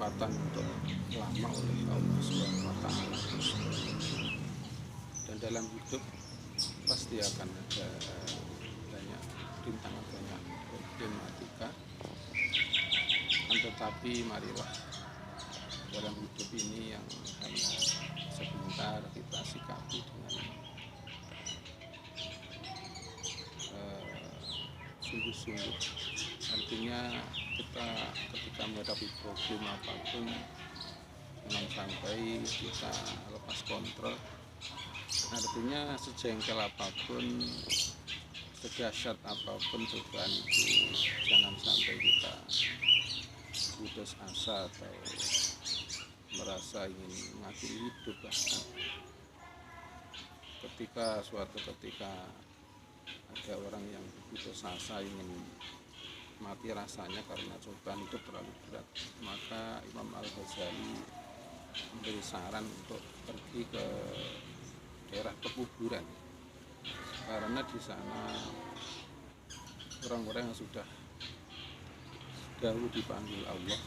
kesempatan untuk lama oleh Allah Subhanahu wa taala. Dan dalam hidup pasti akan ada banyak rintangan, banyak problematika. Tetapi marilah dalam hidup ini yang hanya sebentar kita sikapi dengan sungguh-sungguh. Artinya kita ketika menghadapi problem apapun jangan sampai kita lepas kontrol. Artinya sejengkel apapun, sedahsyat apapun cobaan itu, jangan sampai kita putus asa atau merasa ingin mengakhiri hidup. Bahkan suatu ketika ada orang yang putus asa ingin mati rasanya karena cobaan hidup terlalu berat, maka Imam Al-Ghazali memberi saran untuk pergi ke daerah pekuburan, karena di sana orang-orang yang sudah dahulu dipanggil Allah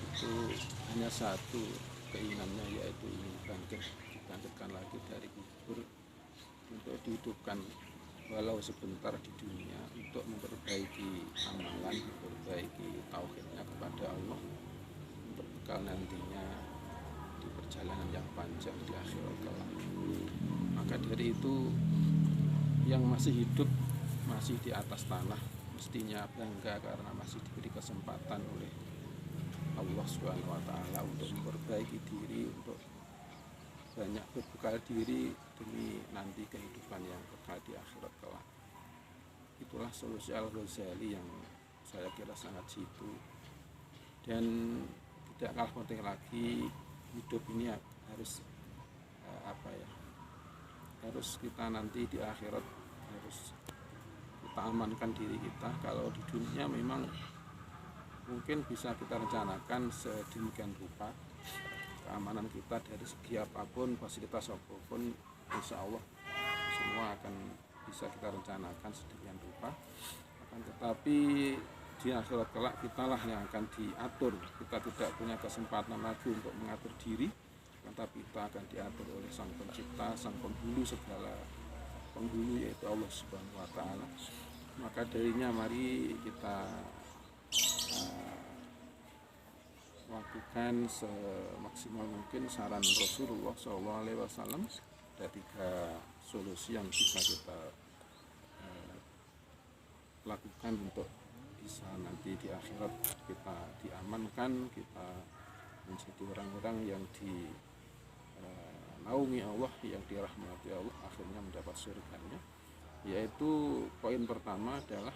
itu hanya satu keinginannya, yaitu ingin dibangkitkan lagi dari kubur untuk dihidupkan walau sebentar di dunia untuk memperbaiki amalan, memperbaiki tauhidnya kepada Allah, untuk bekal nantinya di perjalanan yang panjang di akhirat kelak. Maka dari itu yang masih hidup, masih di atas tanah, mestinya bangga karena masih diberi kesempatan oleh Allah Subhanahu wa taala untuk memperbaiki diri, untuk banyak berbekal diri demi nanti kehidupan yang kekal di akhirat kelak. Itulah solusi Al-Ghazali yang saya kira sangat jitu. Dan tidak kalah penting lagi, hidup ini harus harus kita nanti di akhirat harus kita amankan diri kita. Kalau di dunia memang mungkin bisa kita rencanakan sedemikian rupa keamanan kita dari segi apapun, fasilitas apapun, insya Allah semua akan bisa kita rencanakan sedemikian rupa. Akan tetapi di akhirat kelak kitalah yang akan diatur. Kita tidak punya kesempatan lagi untuk mengatur diri, tetapi kita akan diatur oleh Sang Pencipta, Sang Penghulu segala penghulu, yaitu Allah Subhanahu wa taala. Maka darinya mari kita lakukan semaksimal mungkin saran Rasulullah SAW. Ada 3 solusi yang bisa kita lakukan untuk bisa nanti di akhirat kita diamankan, kita menjadi orang-orang yang dinaungi Allah, yang dirahmati Allah, akhirnya mendapat surganya. Yaitu poin pertama adalah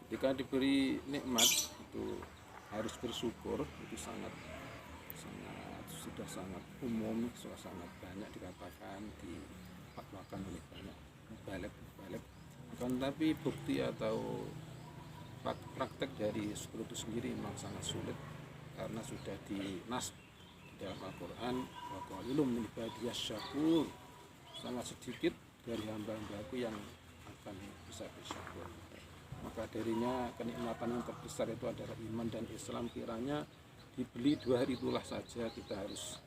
ketika diberi nikmat itu harus bersyukur. Itu sudah sangat umum, sudah sangat banyak dikatakan, difatwakan oleh banyak balik. Akan tapi bukti atau praktek dari syukur itu sendiri memang sangat sulit, karena sudah dinas di dalam Al-Quran, wa qalilum min ibadiyas syakur, sangat sedikit dari hamba-hambaku yang akan bisa bersyukur. Maka darinya kenikmatan yang terbesar itu adalah iman dan Islam. Kiranya dibeli 2 hari itulah saja kita harus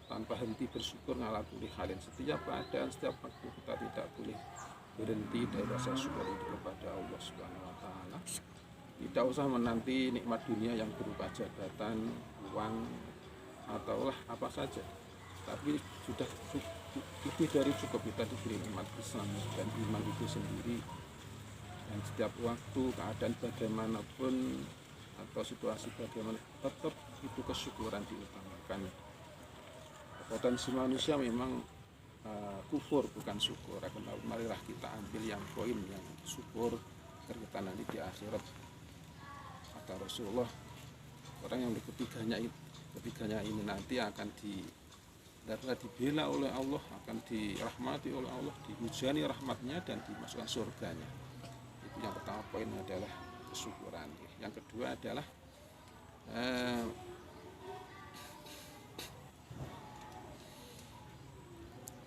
tanpa henti bersyukur ala kulli halin. Setiap keadaan, setiap waktu kita tidak boleh berhenti dari rasa syukur itu kepada Allah Subhanahu wa taala. Tidak usah menanti nikmat dunia yang berupa jabatan, uang, ataulah apa saja. Tapi sudah lebih dari cukup kita diberi nikmat Islam dan iman itu sendiri. Dan setiap waktu, keadaan bagaimanapun atau situasi bagaimana, tetap itu kesyukuran diutamakan. Potensi manusia memang kufur bukan syukur. Marilah kita ambil yang poin yang syukur agar kita nanti di akhirat. Kata Rasulullah, orang yang ketiganya ini nanti akan dibela oleh Allah, akan dirahmati oleh Allah, dihujani rahmatnya dan dimasukkan surganya. Itu yang pertama, poin adalah kesyukuran. Yang kedua adalah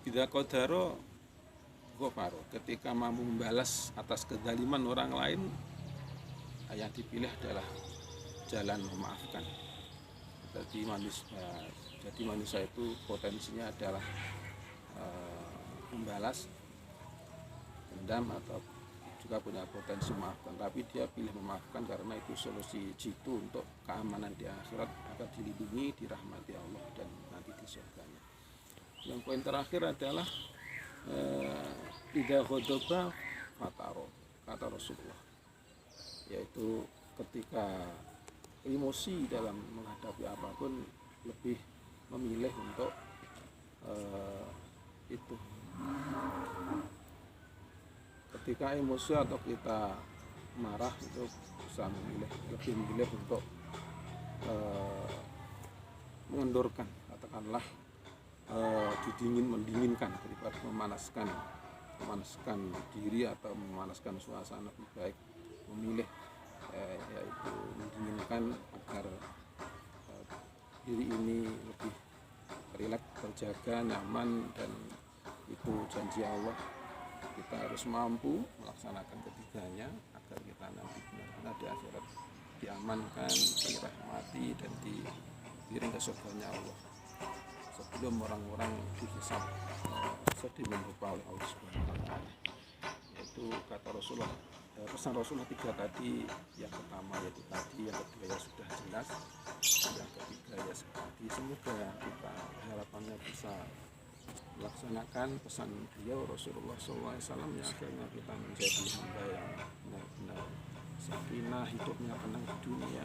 Idza qadaro ghafaro, ketika mampu membalas atas kezaliman orang lain, yang dipilih adalah jalan memaafkan. Jadi manusia itu potensinya adalah membalas dendam atau juga punya potensi memaafkan, tapi dia pilih memaafkan karena itu solusi jitu untuk keamanan di akhirat, agar dilindungi, dirahmati Allah dan nanti di surganya. Yang poin terakhir adalah idza ghadaba fataro, kata Rasulullah, yaitu ketika emosi dalam menghadapi apapun lebih memilih untuk itu. Ketika emosi atau kita marah itu bisa lebih memilih untuk mengendorkan, katakanlah mendinginkan daripada memanaskan diri atau memanaskan suasana. Lebih baik memilih yaitu mendinginkan agar diri ini lebih rileks, terjaga, nyaman, dan itu janji Allah. Kita harus mampu melaksanakan ketiganya agar kita nanti benar-benar di akhirat diamankan, dirahmati, dan dikirim ke surganya Allah sebelum orang-orang dihisab sedemikian rupa oleh Allah Subhanahu wa Ta'ala. Yaitu kata Rasulullah, pesan Rasulullah 3 tadi. Yang pertama yaitu tadi, yang kedua ya sudah jelas, yang ketiga ya seperti. Semoga kita harapannya bisa melaksanakan pesan beliau Rasulullah SAW, yang akhirnya kita menjadi hamba yang benar-benar sakinah, hidupnya tenang di dunia,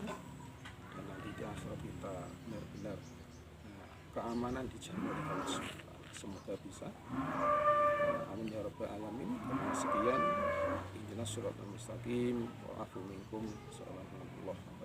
dan nanti di akhirat kita benar-benar keamanan dijamin oleh Allah SWT. Semoga bisa. Amin ya rabbal alamin. Sekian, ihdinas siratal mustaqim, wa afu minkum. Assalamualaikum warahmatullahi wabarakatuh.